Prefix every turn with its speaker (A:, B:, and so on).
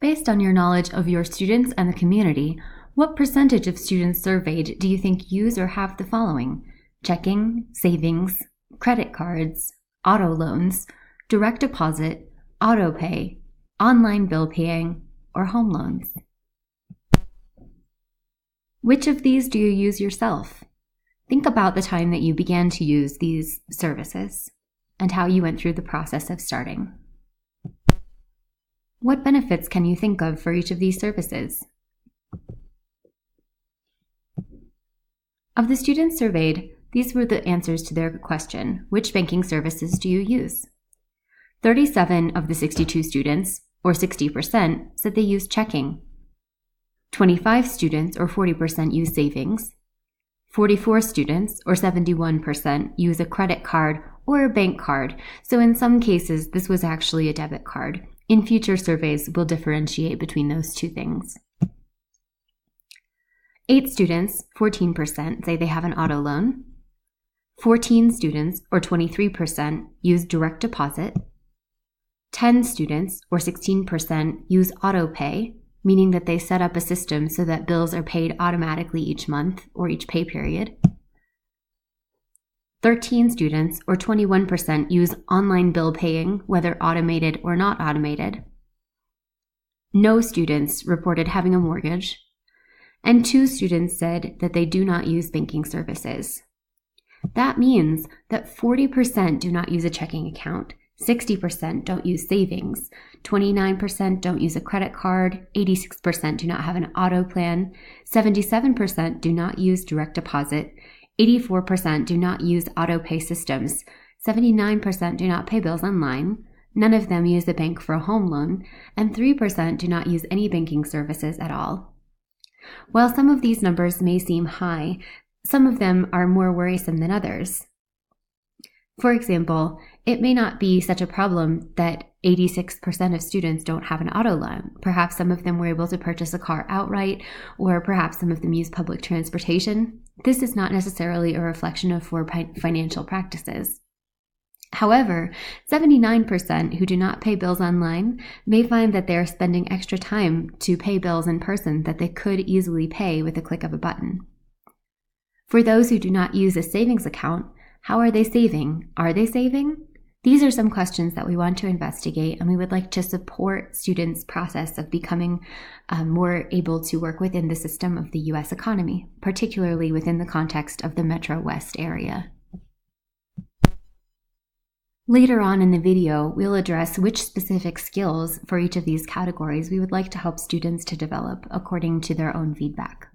A: Based on your knowledge of your students and the community, what percentage of students surveyed do you think use or have the following: checking, savings, credit cards, auto loans, direct deposit, auto pay, online bill paying, or home loans? Which of these do you use yourself? Think about the time that you began to use these services and how you went through the process of starting. What benefits can you think of for each of these services? Of the students surveyed, these were the answers to their question: which banking services do you use? 37 of the 62 students, or 60%, said they used checking. 25 students, or 40%, use savings. 44 students, or 71%, use a credit card or a bank card, so in some cases this was actually a debit card. In future surveys, we'll differentiate between those two things. 8 students, 14%, say they have an auto loan. 14 students, or 23%, use direct deposit. 10 students, or 16%, use auto pay, meaning that they set up a system so that bills are paid automatically each month or each pay period. 13 students, or 21%, use online bill paying, whether automated or not automated. No students reported having a mortgage, and 2 students said that they do not use banking services. That means that 40% do not use a checking account, 60% don't use savings, 29% don't use a credit card, 86% do not have an auto plan, 77% do not use direct deposit, 84% do not use auto pay systems, 79% do not pay bills online, none of them use a bank for a home loan, and 3% do not use any banking services at all. While some of these numbers may seem high, some of them are more worrisome than others. For example, it may not be such a problem that 86% of students don't have an auto loan. Perhaps some of them were able to purchase a car outright, or perhaps some of them use public transportation. This is not necessarily a reflection of poor financial practices. However, 79% who do not pay bills online may find that they are spending extra time to pay bills in person that they could easily pay with a click of a button. For those who do not use a savings account, how are they saving? Are they saving? These are some questions that we want to investigate, and we would like to support students' process of becoming more able to work within the system of the U.S. economy, particularly within the context of the Metro West area. Later on in the video, we'll address which specific skills for each of these categories we would like to help students to develop according to their own feedback.